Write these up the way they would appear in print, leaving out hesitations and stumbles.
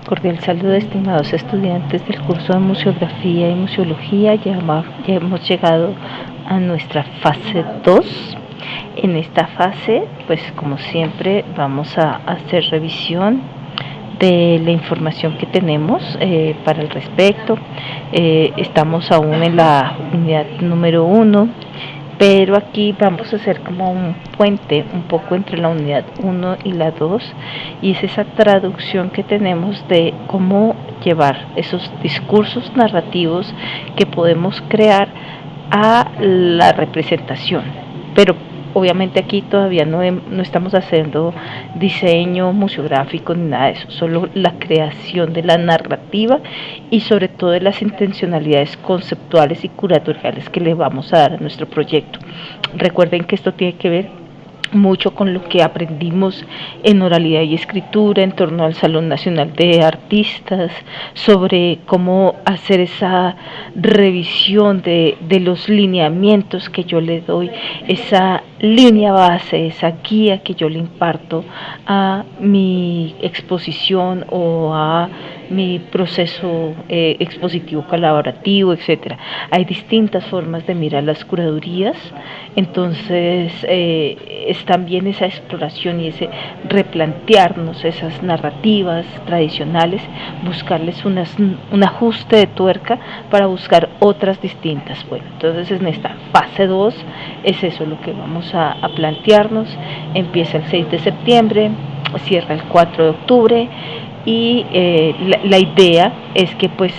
Cordial saludo, estimados estudiantes del curso de Museografía y Museología. Ya hemos llegado a nuestra fase 2. En esta fase, pues como siempre, vamos a hacer revisión de la información que tenemos para el respecto. Estamos aún en la unidad número 1, pero aquí vamos a hacer como un puente un poco entre la unidad 1 y la 2, y es esa traducción que tenemos de cómo llevar esos discursos narrativos que podemos crear a la representación. Pero obviamente aquí todavía no estamos haciendo diseño museográfico ni nada de eso, solo la creación de la narrativa y sobre todo de las intencionalidades conceptuales y curatoriales que le vamos a dar a nuestro proyecto. Recuerden que esto tiene que ver mucho con lo que aprendimos en oralidad y escritura en torno al Salón Nacional de Artistas, sobre cómo hacer esa revisión de los lineamientos que yo le doy, esa línea base, esa guía que yo le imparto a mi exposición o a mi proceso expositivo colaborativo, etcétera. Hay distintas formas de mirar las curadurías, entonces es también esa exploración y ese replantearnos esas narrativas tradicionales, buscarles un ajuste de tuerca para buscar otras distintas. Bueno, entonces en esta fase 2 es eso lo que vamos a plantearnos. Empieza el 6 de septiembre, cierra el 4 de octubre, y la idea es que pues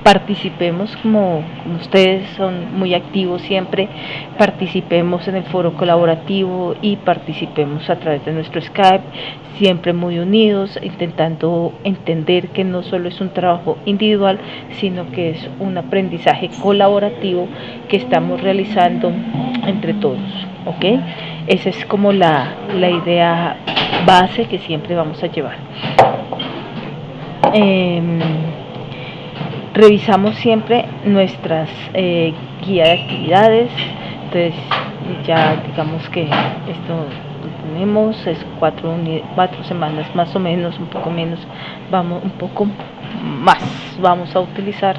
participemos, como ustedes son muy activos siempre, participemos en el foro colaborativo y participemos a través de nuestro Skype, siempre muy unidos, intentando entender que no solo es un trabajo individual, sino que es un aprendizaje colaborativo que estamos realizando entre todos, ¿ok? Esa es como la idea base que siempre vamos a llevar. Revisamos siempre nuestras guías de actividades, entonces ya digamos que esto lo tenemos, es 4 semanas más o menos, un poco menos, un poco más vamos a utilizar,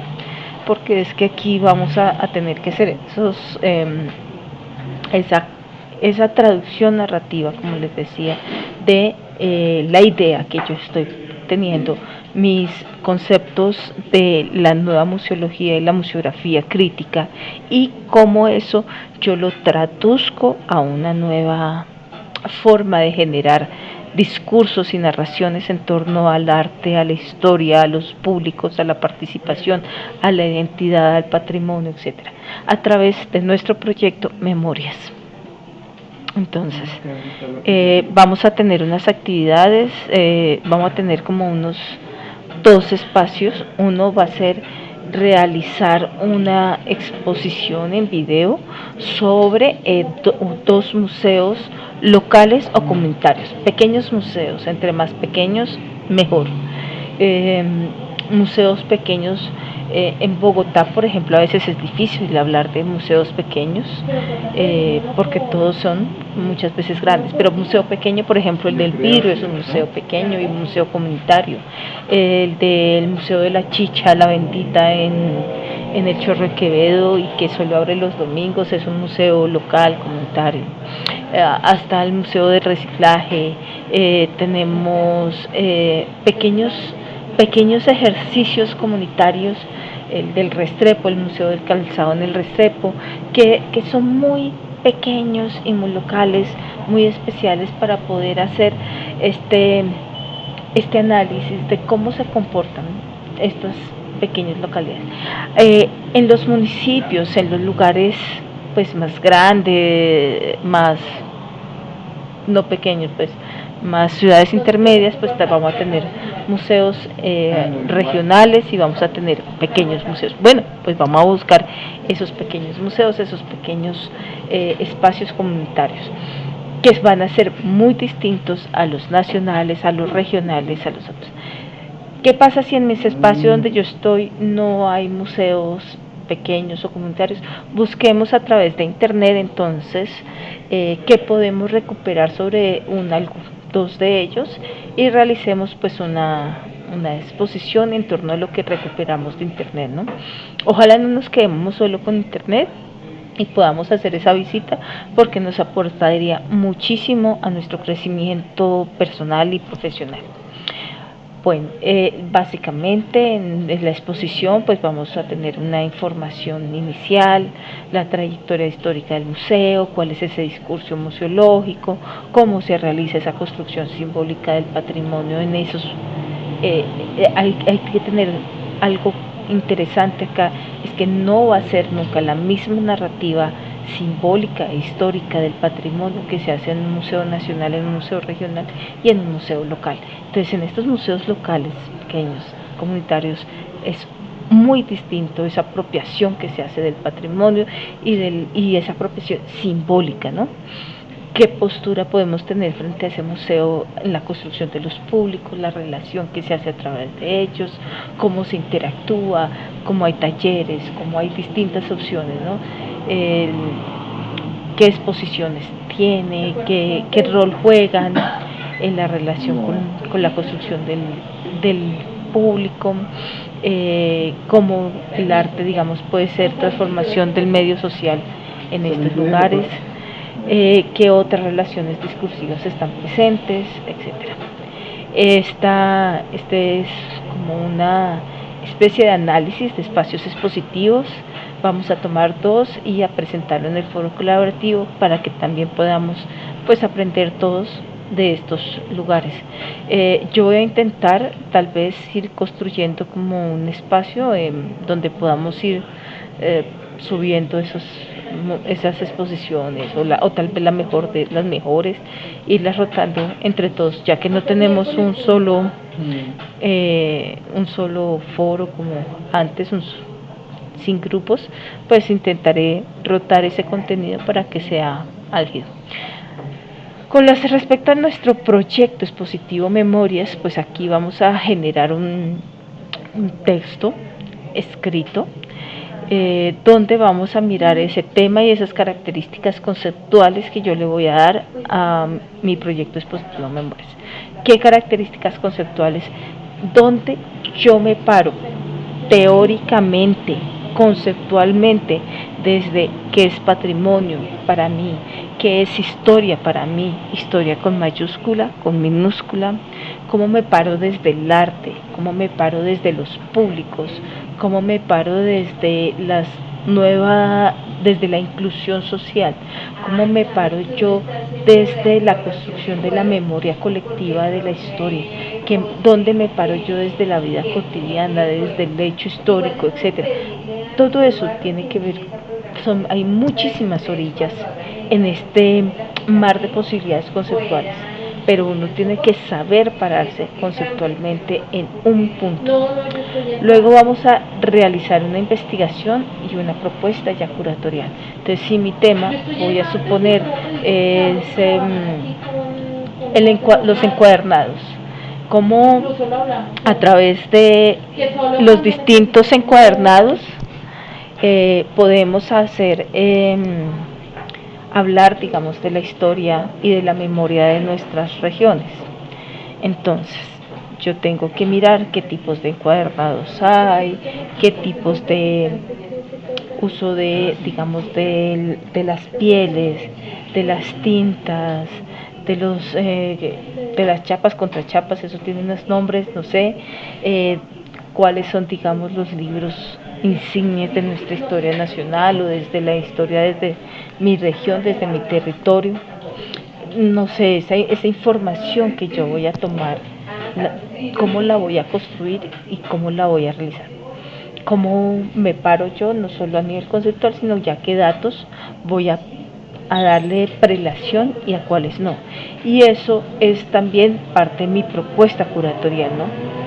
porque es que aquí vamos a tener que hacer esa traducción narrativa, como les decía, de la idea que yo estoy teniendo, mis conceptos de la nueva museología y la museografía crítica, y cómo eso yo lo traduzco a una nueva forma de generar discursos y narraciones en torno al arte, a la historia, a los públicos, a la participación, a la identidad, al patrimonio, etcétera, a través de nuestro proyecto Memorias. Entonces, vamos a tener unas actividades, vamos a tener como unos 2 espacios. Uno va a ser realizar una exposición en video sobre 2 museos locales o comunitarios, pequeños museos, entre más pequeños mejor. Museos pequeños en Bogotá, por ejemplo, a veces es difícil hablar de museos pequeños porque todos son muchas veces grandes, pero un museo pequeño, por ejemplo, el del vidrio es un museo pequeño y un museo comunitario. El del Museo de la Chicha, la Bendita en el Chorro de Quevedo, y que solo abre los domingos, es un museo local, comunitario. Hasta el Museo de Reciclaje, tenemos pequeños ejercicios comunitarios, el del Restrepo, el Museo del Calzado en el Restrepo, que son muy pequeños y muy locales, muy especiales para poder hacer este análisis de cómo se comportan estas pequeñas localidades. En los municipios, en los lugares pues más grandes, más no pequeños, pues más ciudades intermedias, pues vamos a tener museos regionales y vamos a tener pequeños museos. Bueno, pues vamos a buscar esos pequeños museos, esos pequeños espacios comunitarios, que van a ser muy distintos a los nacionales, a los regionales, a los otros. ¿Qué pasa si en ese espacio donde yo estoy no hay museos pequeños o comunitarios? Busquemos a través de internet entonces qué podemos recuperar sobre 2 de ellos, y realicemos pues una una exposición en torno a lo que recuperamos de internet, ¿no? Ojalá no nos quedemos solo con internet y podamos hacer esa visita, porque nos aportaría muchísimo a nuestro crecimiento personal y profesional. Bueno, básicamente en la exposición pues vamos a tener una información inicial, la trayectoria histórica del museo, cuál es ese discurso museológico, cómo se realiza esa construcción simbólica del patrimonio en esos. Hay que tener algo interesante acá, es que no va a ser nunca la misma narrativa simbólica e histórica del patrimonio que se hace en un museo nacional, en un museo regional y en un museo local. Entonces, en estos museos locales, pequeños, comunitarios, es muy distinto esa apropiación que se hace del patrimonio y esa apropiación simbólica, ¿no? ¿Qué postura podemos tener frente a ese museo en la construcción de los públicos, la relación que se hace a través de ellos, cómo se interactúa, cómo hay talleres, cómo hay distintas opciones, ¿no? Qué exposiciones tiene, qué rol juegan en la relación con la construcción del público, cómo el arte, digamos, puede ser transformación del medio social en estos lugares, qué otras relaciones discursivas están presentes, etcétera. Este es como una especie de análisis de espacios expositivos. Vamos a tomar dos y a presentarlo en el foro colaborativo para que también podamos pues aprender todos de estos lugares. Yo voy a intentar tal vez ir construyendo como un espacio donde podamos ir subiendo esas exposiciones o tal vez la mejor de las mejores, irlas rotando entre todos, ya que no tenemos un solo foro como antes, sin grupos, pues intentaré rotar ese contenido para que sea álgido. Con respecto a nuestro proyecto expositivo Memorias, pues aquí vamos a generar un texto escrito donde vamos a mirar ese tema y esas características conceptuales que yo le voy a dar a mi proyecto expositivo Memorias. ¿Qué características conceptuales? Donde yo me paro teóricamente, conceptualmente, desde qué es patrimonio para mí, qué es historia para mí, historia con mayúscula, con minúscula, cómo me paro desde el arte, cómo me paro desde los públicos, cómo me paro desde desde la inclusión social, cómo me paro yo desde la construcción de la memoria colectiva de la historia, dónde me paro yo desde la vida cotidiana, desde el hecho histórico, etcétera. Todo eso tiene que ver, hay muchísimas orillas en este mar de posibilidades conceptuales, pero uno tiene que saber pararse conceptualmente en un punto. Luego vamos a realizar una investigación y una propuesta ya curatorial. Entonces, si mi tema, voy a suponer, es los encuadernados, cómo a través de los distintos encuadernados podemos hacer hablar, digamos, de la historia y de la memoria de nuestras regiones. Entonces, yo tengo que mirar qué tipos de encuadernados hay, qué tipos de uso de, digamos, de las pieles, de las tintas, de las chapas contra chapas, eso tiene unos nombres, no sé, cuáles son, digamos, los libros insignias de nuestra historia nacional o desde la historia desde mi región, desde mi territorio. No sé, esa información que yo voy a tomar, cómo la voy a construir y cómo la voy a realizar. Cómo me paro yo, no solo a nivel conceptual, sino ya qué datos voy a darle prelación y a cuáles no. Y eso es también parte de mi propuesta curatorial, ¿no?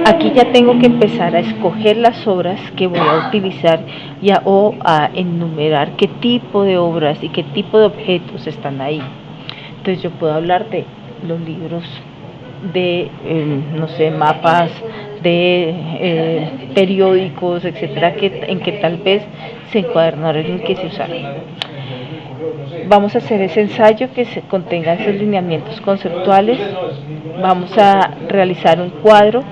Aquí ya tengo que empezar a escoger las obras que voy a utilizar o a enumerar qué tipo de obras y qué tipo de objetos están ahí. Entonces yo puedo hablar de los libros de, no sé, mapas, de periódicos, etcétera, en que tal vez se encuadernaron en que se usaron. vamos a hacer ese ensayo que se contenga esos lineamientos conceptuales, vamos a realizar un cuadro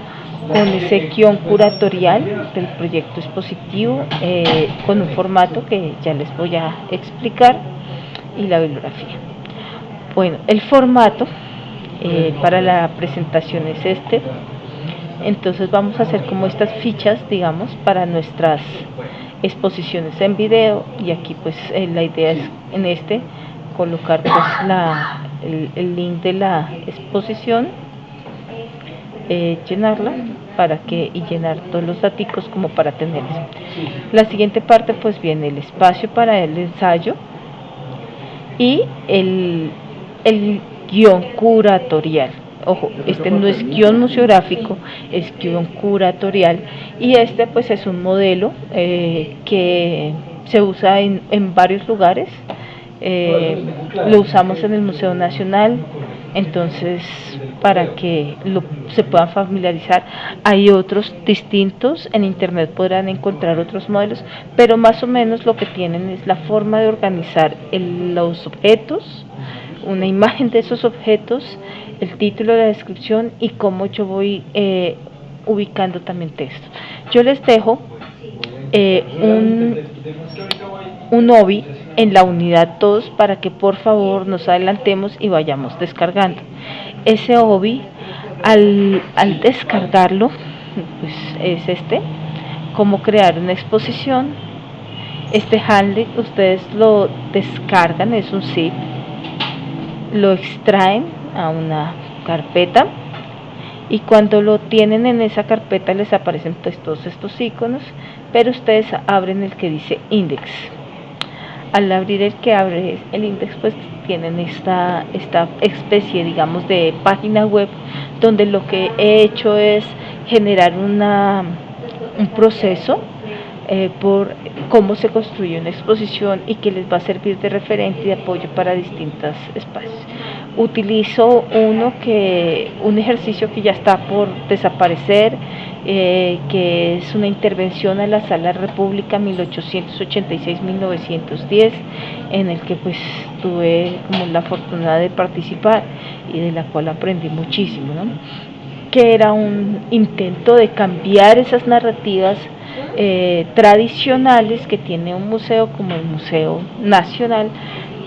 con ese guión curatorial del proyecto expositivo con un formato que ya les voy a explicar y la bibliografía. Bueno, el formato para la presentación es este. Entonces vamos a hacer como estas fichas, digamos, para nuestras exposiciones en video, y aquí pues la idea es en este colocar pues el link de la exposición, llenarla para que y llenar todos los datos como para tener eso. La siguiente parte pues viene el espacio para el ensayo y el guión curatorial. Ojo, este no es guión museográfico, es guión curatorial, y este pues es un modelo que se usa en varios lugares. Lo usamos en el Museo Nacional, entonces para que se puedan familiarizar. Hay otros distintos, en internet podrán encontrar otros modelos, pero más o menos lo que tienen es la forma de organizar los objetos, una imagen de esos objetos, el título, la descripción y cómo yo voy ubicando también texto. Yo les dejo un OBI en la unidad 2 para que por favor nos adelantemos y vayamos descargando. Ese OBI, al descargarlo, pues es cómo crear una exposición. Este handle ustedes lo descargan, es un zip, lo extraen a una carpeta, y cuando lo tienen en esa carpeta les aparecen pues todos estos iconos, pero ustedes abren el que dice index. Al abrir el que abre el index pues tienen esta especie, digamos, de página web, donde lo que he hecho es generar un proceso por cómo se construye una exposición y que les va a servir de referente y de apoyo para distintos espacios. Utilizo un ejercicio que ya está por desaparecer, que es una intervención a la Sala República 1886-1910, en el que pues tuve como la fortuna de participar y de la cual aprendí muchísimo, ¿no? Que era un intento de cambiar esas narrativas tradicionales que tiene un museo como el Museo Nacional,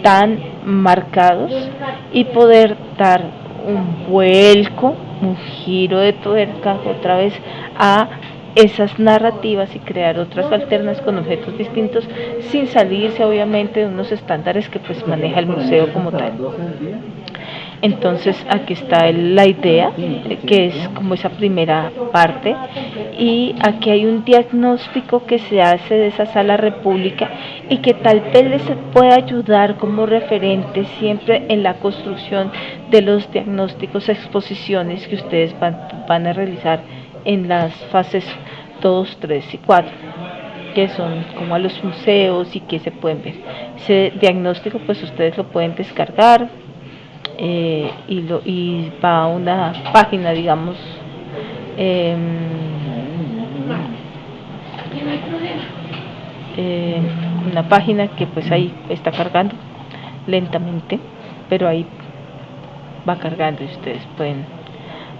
tan marcados, y poder dar un vuelco, un giro de tuerca otra vez a esas narrativas y crear otras alternas con objetos distintos, sin salirse obviamente de unos estándares que pues maneja el museo como tal. Entonces aquí está la idea, que es como esa primera parte, y aquí hay un diagnóstico que se hace de esa Sala República y que tal vez les pueda ayudar como referente siempre en la construcción de los diagnósticos, exposiciones que ustedes van a realizar en las fases 2, 3 y 4, que son como a los museos y que se pueden ver. Ese diagnóstico pues ustedes lo pueden descargar, y va a una página, digamos, una página que pues ahí está cargando lentamente, pero ahí va cargando y ustedes pueden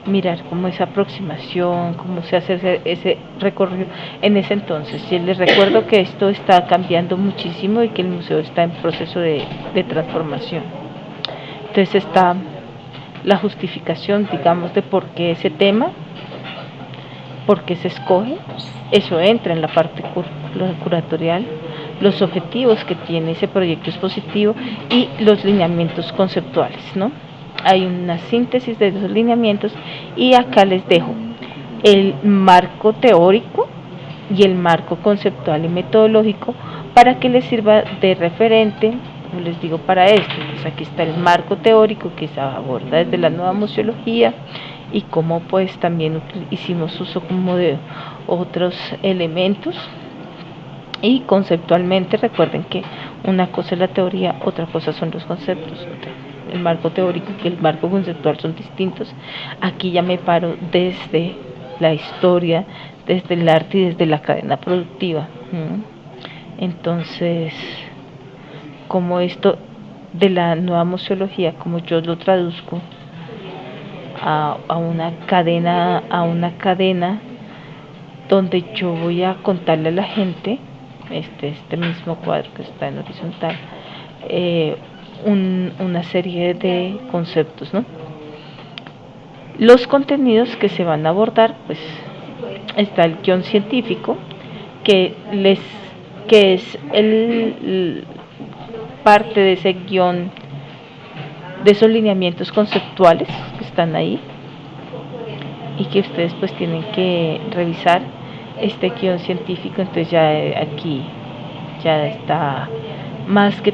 mirar cómo esa aproximación, cómo se hace ese recorrido en ese entonces. Y les recuerdo que esto está cambiando muchísimo y que el museo está en proceso de transformación. Entonces está la justificación, digamos, de por qué ese tema, por qué se escoge. Eso entra en la parte curatorial, los objetivos que tiene ese proyecto expositivo y los lineamientos conceptuales, ¿no? Hay una síntesis de los lineamientos, y acá les dejo el marco teórico y el marco conceptual y metodológico para que les sirva de referente. Les digo, para esto, pues aquí está el marco teórico que se aborda desde la nueva museología y cómo pues también hicimos uso como de otros elementos, y conceptualmente recuerden que una cosa es la teoría, otra cosa son los conceptos. El marco teórico y el marco conceptual son distintos. Aquí ya me paro desde la historia, desde el arte y desde la cadena productiva. Entonces como esto de la nueva museología, como yo lo traduzco a una cadena donde yo voy a contarle a la gente, este mismo cuadro que está en horizontal, una serie de conceptos, ¿no? Los contenidos que se van a abordar, pues está el guión científico, que es parte de ese guión, de esos lineamientos conceptuales que están ahí y que ustedes pues tienen que revisar este guión científico. Entonces ya aquí ya está más que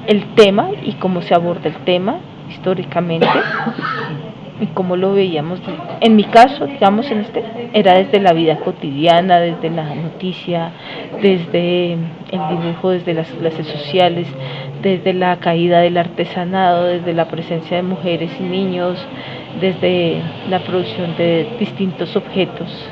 el tema y cómo se aborda el tema históricamente y cómo lo veíamos. En mi caso, digamos, era desde la vida cotidiana, desde la noticia, desde el dibujo, desde las clases sociales, desde la caída del artesanado, desde la presencia de mujeres y niños, desde la producción de distintos objetos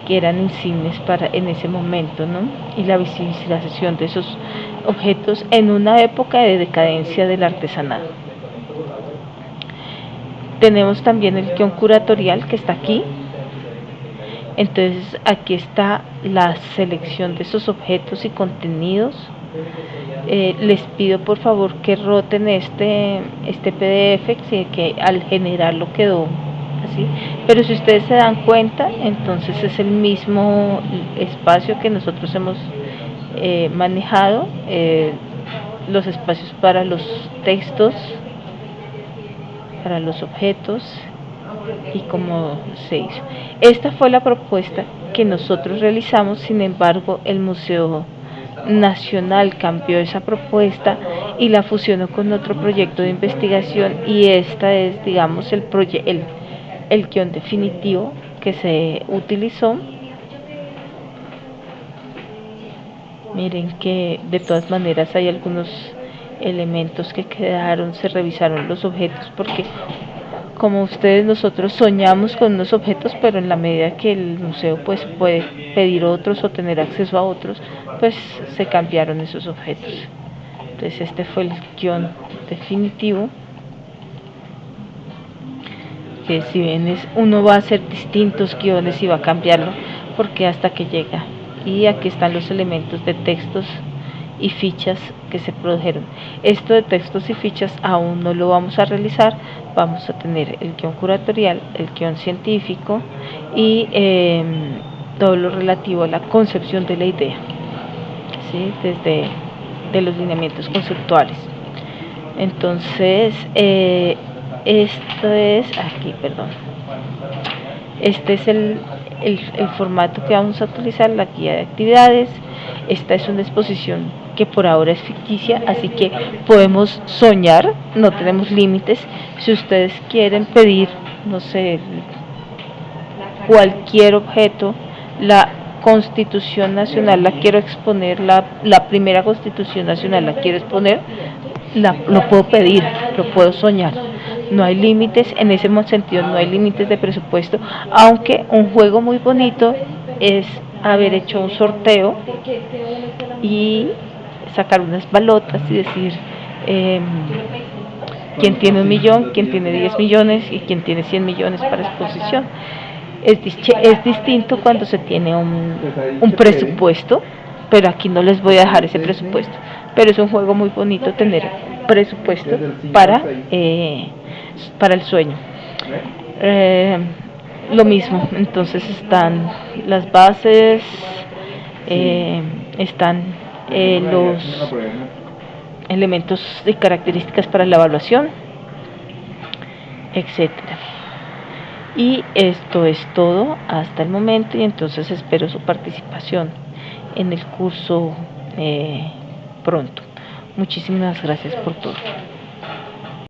que eran insignes en ese momento, ¿no? Y la visibilización de esos objetos en una época de decadencia del artesanado. Tenemos también el guión curatorial que está aquí. Entonces aquí está la selección de esos objetos y contenidos. Les pido por favor que roten este PDF, que al generarlo quedó así, pero si ustedes se dan cuenta, entonces es el mismo espacio que nosotros hemos manejado, los espacios para los textos, para los objetos y cómo se hizo. Esta fue la propuesta que nosotros realizamos. Sin embargo, el Museo Nacional cambió esa propuesta y la fusionó con otro proyecto de investigación, y esta es, digamos, el guión definitivo que se utilizó. Miren que de todas maneras hay algunos elementos que quedaron, se revisaron los objetos, porque como ustedes, nosotros soñamos con unos objetos, pero en la medida que el museo pues puede pedir otros o tener acceso a otros, pues se cambiaron esos objetos. Entonces este fue el guión definitivo, que si bien uno va a hacer distintos guiones y va a cambiarlo, porque hasta que llega. Y aquí están los elementos de textos y fichas que se produjeron. Esto de textos y fichas aún no lo vamos a realizar. Vamos a tener el guión curatorial, el guión científico y todo lo relativo a la concepción de la idea, ¿sí? Desde de los lineamientos conceptuales. Entonces esto es aquí, perdón, este es el formato que vamos a utilizar, la guía de actividades. Esta es una exposición que por ahora es ficticia, así que podemos soñar, no tenemos límites. Si ustedes quieren pedir, no sé, cualquier objeto, la Constitución Nacional la quiero exponer, la primera Constitución Nacional la quiero exponer, lo puedo pedir, lo puedo soñar. No hay límites, en ese sentido no hay límites de presupuesto, aunque un juego muy bonito es haber hecho un sorteo y sacar unas balotas y decir quién tiene 1 millón, quién tiene 10 millones y quién tiene 100 millones para exposición. Es distinto cuando se tiene un presupuesto, pero aquí no les voy a dejar ese presupuesto, pero es un juego muy bonito tener presupuesto para el sueño. Lo mismo, entonces están las bases, están los elementos y características para la evaluación, etcétera. Y esto es todo hasta el momento, y entonces espero su participación en el curso pronto. Muchísimas gracias por todo.